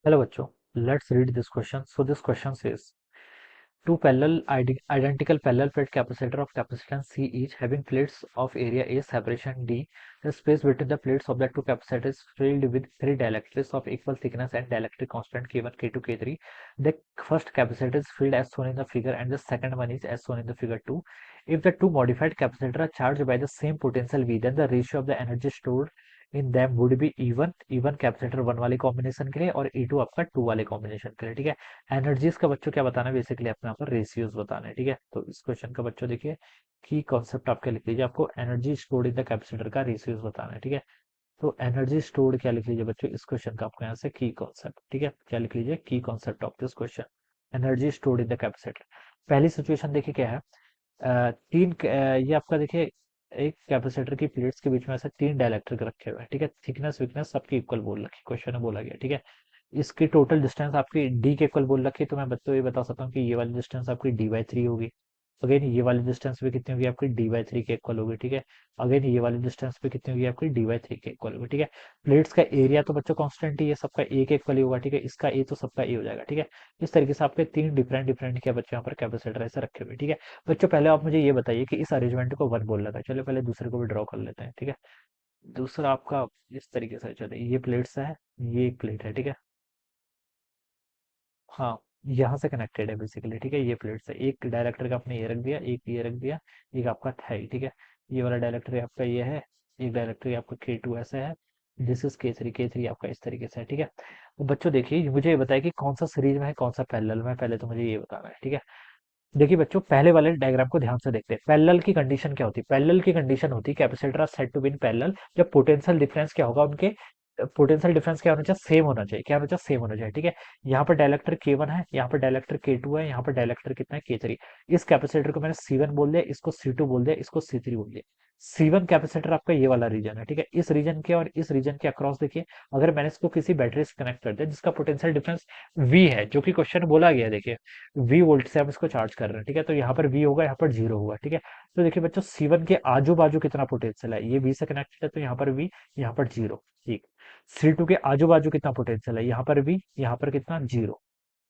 Hello बच्चों, let's read this question. So this question says two parallel identical parallel plate capacitor of capacitance C each having plates of area A separation D. The space between the plates of the two capacitors is filled with three dielectrics of equal thickness and dielectric constant K1, K2, K3. The first capacitor is filled as shown in the figure and the second one is as shown in the figure 2. If the two modified capacitors are charged by the same potential V, then the ratio of the energy stored in them would be even even capacitor one वाले combination के लिए और ई to आपका to वाले combination के लिए। ठीक है, एनर्जीज का बच्चों क्या बताना है, बेसिकली आपको यहाँ पर रेशियोज बताना है। ठीक है, तो इस क्वेश्चन का बच्चों देखिए की कॉन्सेप्ट आपके लिख लीजिए, आपको energy stored in the capacitor का रेशियोज बताना है। ठीक है, तो एनर्जी स्टोर्ड क्या लिख लीजिए बच्चों इस क्वेश्चन का आपको यहाँ से की कॉन्सेप्ट। ठीक है, क्या लिख लीजिए की concept of this question, energy stored in the capacitor. पहली सिचुएशन देखिए क्या है, ये आपका देखिए एक कैपेसिटर की प्लेट्स के बीच में ऐसे तीन डाइलेक्ट्रिक रखे हुए हैं। ठीक है, थिकनेस विकनेस सबकी इक्वल बोल रखी, क्वेश्चन में बोला गया। ठीक है, इसकी टोटल डिस्टेंस आपकी डी के इक्वल बोल रखी है, तो मैं बच्चों ये बता सकता हूँ कि ये वाली डिस्टेंस आपकी डी बाई थ्री होगी। अगेन ये वाली डिस्टेंस भी कितनी होगी आपकी डी बाई थ्री के इक्वल होगी। ठीक है, अगेन ये वाली डिस्टेंस भी कितनी होगी आपकी डी बाई थ्री के इक्वल होगी। ठीक है, प्लेट्स का एरिया तो बच्चों कांस्टेंट ही है, सबका ए के इक्वल ही होगा। ठीक है, इसका ए तो सबका ए हो जाएगा। ठीक है, इस तरीके से आपके तीन डिफरेंट डिफरेंट क्या बच्चों यहाँ पर कैपेसिटर ऐसे रखे हुए। ठीक है बच्चों, पहले आप मुझे ये बताइए कि इस अरेंजमेंट को वन बोल रहा था, चलो पहले दूसरे को भी ड्रॉ कर लेते हैं। ठीक है, दूसरा आपका इस तरीके से चले, ये प्लेट्स है, ये एक प्लेट है। ठीक है, हाँ, यहाँ से कनेक्टेड है बेसिकली। ठीक है, ये प्लेट्स है, एक डायरेक्टर का आपने ये रख दिया, एक ये रख दिया, एक आपका था ही। ठीक है, ये वाला डायरेक्टर आपका ये है, एक डायरेक्टर आपका के टू ऐसा है, दिस इज के थ्री आपका इस तरीके से है। ठीक है, तो बच्चों देखिए मुझे ये बताइए कि कौन सा सीरीज में है कौन सा पैरेलल में है, पहले तो मुझे ये बताना है। ठीक है, देखिए बच्चों पहले वाले डायग्राम को ध्यान से देखते हैं। पैरेलल की कंडीशन क्या होती है, पैरेलल की कंडीशन होती है capacitor are said to be in parallel, जब पोटेंशियल डिफरेंस क्या होगा उनके, पोटेंशियल डिफरेंस क्या होना चाहिए, सेम होना चाहिए। क्या होना चाहिए, सेम होना चाहिए। ठीक है, यहाँ पर डायलेक्टर के वन है, यहाँ पर डायलेक्टर के टू है, यहाँ पर डायलेक्टर कितना है के थ्री। इस कैपेसिटर को मैंने सी वन बोल दिया, इसको सी टू बोल दिया, इसको सी थ्री बोल दिया। सी वन कैपेसिटर आपका ये वाला रीजन है। ठीक है, इस रीजन के और इस रीजन के अक्रॉस देखिए, अगर मैंने इसको किसी बैटरी से कनेक्ट कर दिया जिसका पोटेंशियल डिफरेंस वी है, जो कि क्वेश्चन बोला गया है, देखिए वी वोल्ट से हम इसको चार्ज कर रहे हैं। ठीक है, तो यहाँ पर वी होगा, यहाँ पर जीरो होगा। ठीक है, तो देखिए बच्चों सी वन के आजू बाजू कितना पोटेंशियल है, ये वी से कनेक्टेड है तो यहाँ पर वी, यहाँ पर जीरो। ठीक, सी टू के आजू बाजू कितना पोटेंशियल है, यहाँ पर वी, यहाँ पर कितना जीरो।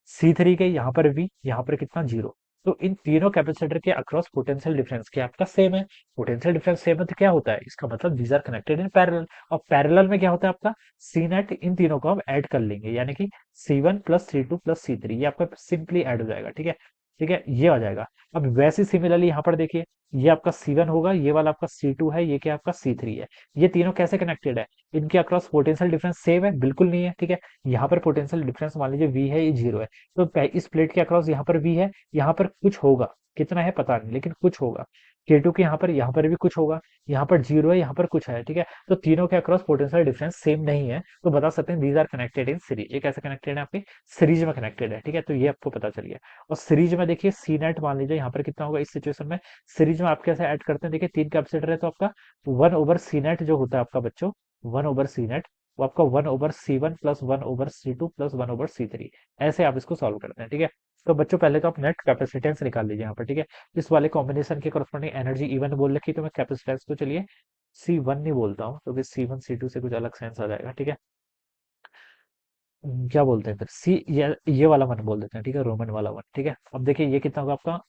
सी थ्री के यहाँ पर वी, यहाँ पर कितना जीरो। तो इन तीनों कैपेसिटर के अक्रॉस पोटेंशियल डिफरेंस क्या आपका सेम है, पोटेंशियल डिफरेंस सेम है तो क्या होता है, इसका मतलब these are connected in parallel. और पैरेलल में क्या होता है आपका सी नेट, इन तीनों को हम ऐड कर लेंगे, यानी कि सी वन प्लस सी टू प्लस सी थ्री, ये आपका सिंपली ऐड हो जाएगा। ठीक है, ठीक है, ये आ जाएगा। अब वैसे सिमिलरली यहाँ पर देखिए, ये आपका सी वन होगा, ये वाला आपका सी टू है, ये क्या आपका सी थ्री है। ये तीनों कैसे कनेक्टेड है, इनके अक्रॉस पोटेंशियल डिफरेंस सेम है, बिल्कुल नहीं है। ठीक है, यहाँ पर पोटेंशियल डिफरेंस मान लीजिए वी है, ये जीरो है, तो इस प्लेट के अक्रॉस यहाँ पर वी है, यहाँ पर कुछ होगा, कितना है पता नहीं लेकिन कुछ होगा। K2 के यहाँ पर भी कुछ होगा, यहाँ पर जीरो है, यहाँ पर कुछ है। ठीक है, तो तीनों के अक्रॉस पोटेंशियल डिफरेंस सेम नहीं है, तो बता सकते हैं these are connected in series. ये कैसे कनेक्टेड है, आपके सीरीज में कनेक्टेड है। ठीक है, तो ये आपको पता चल गया। और सीरीज में देखिए सी नेट मान लीजिए यहाँ पर कितना होगा इस सिचुएशन में, सीरीज में आप कैसे ऐड करते हैं, देखिए तीन कैपेसिटर है तो आपका वन ओवर सी नेट जो होता है आपका बच्चों, वन ओवर सी नेट, वो आपका one over C one plus one over C two plus one over C three, ऐसे आप इसको सॉल्व करते हैं। ठीक है, तो बच्चों पहले तो आप नेट कैपेसिटेंस निकाल लीजिए यहाँ पर। ठीक है, इस वाले कॉम्बिनेशन के करस्पॉन्डिंग एनर्जी इवन बोल रखी, तो मैं कैपेसिटेंस को चलिए सी वन नहीं बोलता हूँ, क्योंकि सी वन सी टू से कुछ अलग सेंस आ जाएगा। ठीक है, क्या बोलते हैं फिर सी, ये वाला वन बोल देते हैं। ठीक है, रोमन वाला वन। ठीक है, अब देखिए ये कितना होगा आपका,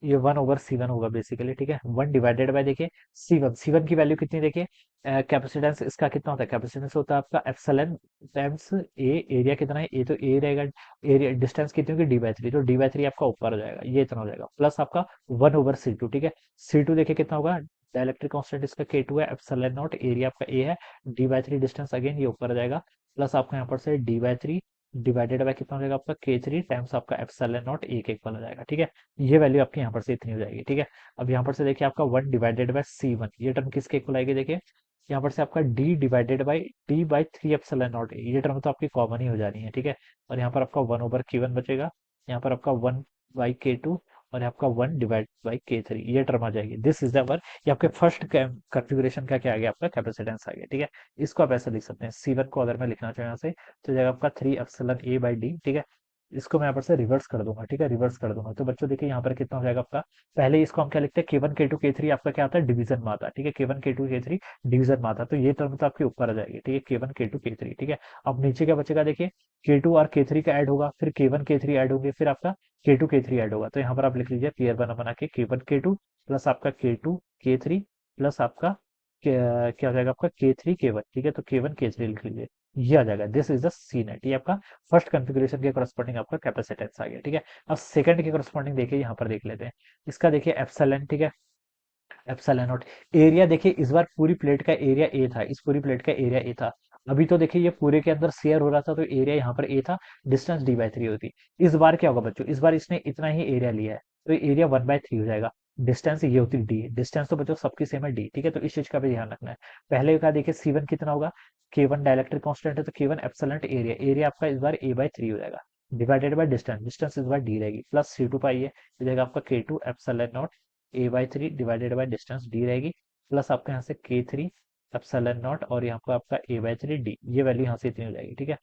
ये वन ओवर सी वन होगा बेसिकली। ठीक है, वन डिवाइडेड बाय देखिए सी वन, सी वन की वैल्यू कितनी देखिए, कैपेसिटेंस इसका कितना होता है, कैपेसिटेंस होता है आपका एप्सिलॉन टाइम्स ए, एरिया कितना है, ए तो ए रहेगा, एरिया डिस्टेंस कितनी होगी डी बाई थ्री, तो डी बाई थ्री आपका ऊपर हो जाएगा, ये इतना हो जाएगा, प्लस आपका वन ओवर सी टू। ठीक है, सी टू देखिए कितना होगा, डाइलेक्ट्रिक कांस्टेंट इसका के टू है, एप्सिलॉन नॉट एरिया आपका ए है, D by three distance again ये ऊपर आ जाएगा, प्लस आपका यहाँ पर से D by three divided by कितना हो जाएगा आपका के थ्री टाइम्स आपका एप्सिलॉन नॉट ए के इक्वल हो जाएगा। ठीक है, ये वैल्यू आपकी यहाँ पर से इतनी हो जाएगी। ठीक है, अब यहाँ पर से देखिए आपका one divided by C one, ये टर्म किसके इक्वल आएगी, देखिए यहाँ पर से आपका D divided by D by three epsilon naught, ये टर्म तो आपकी कॉमन ही हो जानी है। ठीक है, और यहाँ पर आपका वन ओवर के वन बचेगा, यहाँ पर आपका वन बाई के टू, और यहाँ आपका वन डिवाइड बाई के थ्री, ये टर्म आ जाएगी। दिस इज द वन, ये आपके फर्स्ट कॉन्फ़िगरेशन का क्या आ गया, आपका कैपेसिटेंस आ गया। ठीक है, इसको आप ऐसे लिख सकते हैं, सी वन को अगर मैं लिखना चाहूँ यहाँ से, तो जाएगा आपका three epsilon A by D. ठीक है, इसको मैं यहाँ पर से रिवर्स कर दूंगा, ठीक है, रिवर्स कर दूंगा। तो बच्चों देखिए यहाँ पर कितना हो जाएगा आपका, पहले इसको हम क्या लिखते हैं, K1 K2 K3 आपका क्या आता है, डिवीजन में आता है, ठीक है, K1 K2 K3 डिवीजन में आता है। तो ये टर्म तो आपके ऊपर आ जाएगी, ठीक है, K1 K2 K3, ठीक है। अब नीचे क्या बचेगा देखिए, K2 और K3 का ऐड होगा, फिर K1 K3 ऐड होंगे, फिर आपका K2 K3 ऐड होगा। तो यहाँ पर आप लिख लीजिए क्लियर बना बना के, K1 K2 प्लस आपका K2 K3 प्लस आपका क्या हो जाएगा आपका K3 K1, ठीक है। तो K1 K3 लिख लीजिए, ये आ जाएगा। This is the C net, ये आपका फर्स्ट कॉन्फ़िगरेशन के करस्पॉन्डिंग आपका कैपेसिटेंस आ गया, ठीक है। अब सेकंड के करस्पॉन्डिंग देखिए, यहाँ पर देख लेते हैं। इसका देखिए एप्सिलॉन, ठीक है, एप्सिलॉन नॉट। एरिया देखिए इस बार पूरी प्लेट का एरिया ए था, इस पूरी प्लेट का एरिया ए था। अभी तो देखिए ये पूरे के अंदर शेयर हो रहा था, तो एरिया यहाँ पर ए था, डिस्टेंस डी/3 होती। इस बार क्या होगा बच्चों, इस बार इसने इतना ही एरिया लिया है, तो एरिया 1/3 हो जाएगा। डिस्टेंस ये होती डी, डिस्टेंस तो बच्चों सबकी सेम है डी, ठीक है। तो इस चीज का भी ध्यान रखना है। पहले का देखिए C1 कितना होगा, K1 डाइलेक्ट्रिक कांस्टेंट है, तो K1 एप्सिलॉन एरिया, एरिया आपका इस बार A/3 हो जाएगा, डिवाइडेड बाय डिस्टेंस, डिस्टेंस इस बार डी रहेगी, प्लस C2 पाई है, हो जाएगा आपका K2 epsilon not A/3 divided by distance D रहेगी, प्लस आपका यहाँ से K3 एप्सिलॉन नॉट और यहाँ पर आपका A/3 डी, ये वैल्यू यहाँ से इतनी हो जाएगी, ठीक है।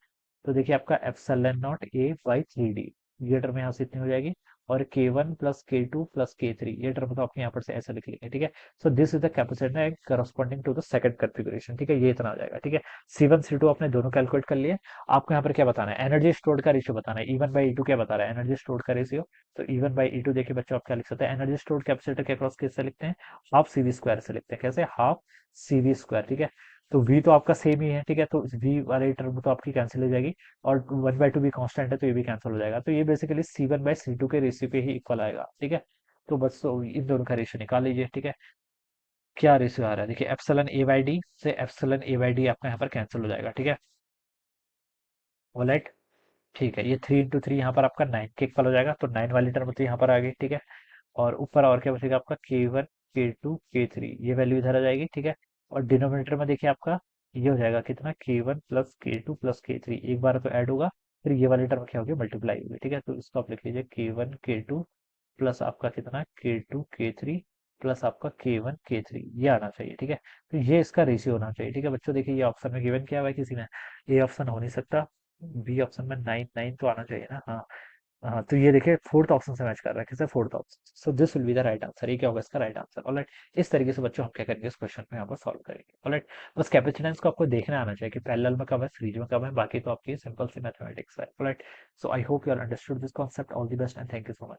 तो देखिए आपका एप्सिलॉन नॉट A/3 डी, ये टर्म यहाँ से इतनी हो जाएगी, और K1 plus K2 plus K3, ये टर्म तो आपने यहाँ पर से ऐसा लिख लिया, ठीक है। So this is the capacitor corresponding to the second configuration, ठीक है, ये इतना आ जाएगा, ठीक है। C1 C2 आपने दोनों कैलकुलेट कर लिए। आपको यहाँ पर क्या बताना है, एनर्जी स्टोर्ड का रेशियो बताना है। E1/E2 क्या बता रहा है, एनर्जी स्टोर्ड का रेशियो। तो E1/E2 देखिए बच्चों आप क्या लिख सकते हैं, एनर्जी स्टोर्ड कैपेसिटर के अक्रॉस कैसे लिखते हैं, हाफ CV स्क्वायर से लिखते हैं, कैसे, हाफ CV स्क्वायर, ठीक है। तो V तो आपका सेम ही है, ठीक है, तो V वाले टर्म तो आपकी कैंसिल हो जाएगी, और 1/2 भी कांस्टेंट है, तो ये भी कैंसिल हो जाएगा। तो ये बेसिकली C1/C2 के रेशियो पे ही इक्वल आएगा, ठीक है। तो बस तो इन दोनों का रेशियो निकाल लीजिए, ठीक है। क्या रेशियो आ रहा है देखिए, एप्सिलॉन A/D से एप्सिलॉन A/D आपका यहाँ पर कैंसिल हो जाएगा, ठीक है। ऑलराइट, ठीक है, ये 3 × 3 यहाँ पर आपका 9 के इक्वल हो जाएगा, तो 9 वाली टर्म तो यहाँ पर आ गई, ठीक है। और ऊपर और क्या बचेगा आपका, K1 K2 K3, ये वैल्यू इधर आ जाएगी, ठीक है। और डिनोमिनेटर में देखिए आपका ये हो जाएगा कितना, K1 plus K2 plus K3, एक बार तो ऐड होगा, फिर ये वाली टर्म क्या होगी, मल्टीप्लाई होगी, ठीक है। तो इसको आप लिख लीजिए K1 K2 प्लस आपका कितना, K2 K3 प्लस आपका K1 K3, ये आना चाहिए, ठीक है। तो ये इसका रेशियो होना चाहिए, ठीक है बच्चों। देखिए ये ऑप्शन में गिवन किया हुआ है किसी ने, ए ऑप्शन हो नहीं सकता, बी ऑप्शन में 9 9 तो आना चाहिए ना, हाँ। हाँ, तो ये देखिए फोर्थ ऑप्शन से मैच कर रहा है, कैसे, fourth option. So this will be the right answer, ये क्या होगा इसका राइट आंसर, ऑलराइट। इस तरीके से बच्चों हम क्या करेंगे, इस क्वेश्चन को यहाँ पर सॉल्व करेंगे, ऑलराइट। बस कैपेसिटेंस को आपको देखना आना चाहिए कि पैरेलल में कब है, सीरीज में कब है, बाकी तो आपकी सिंपल सी मैथमेटिक्स है, alright. So I hope you are understood this concept, all the best and thank you so much.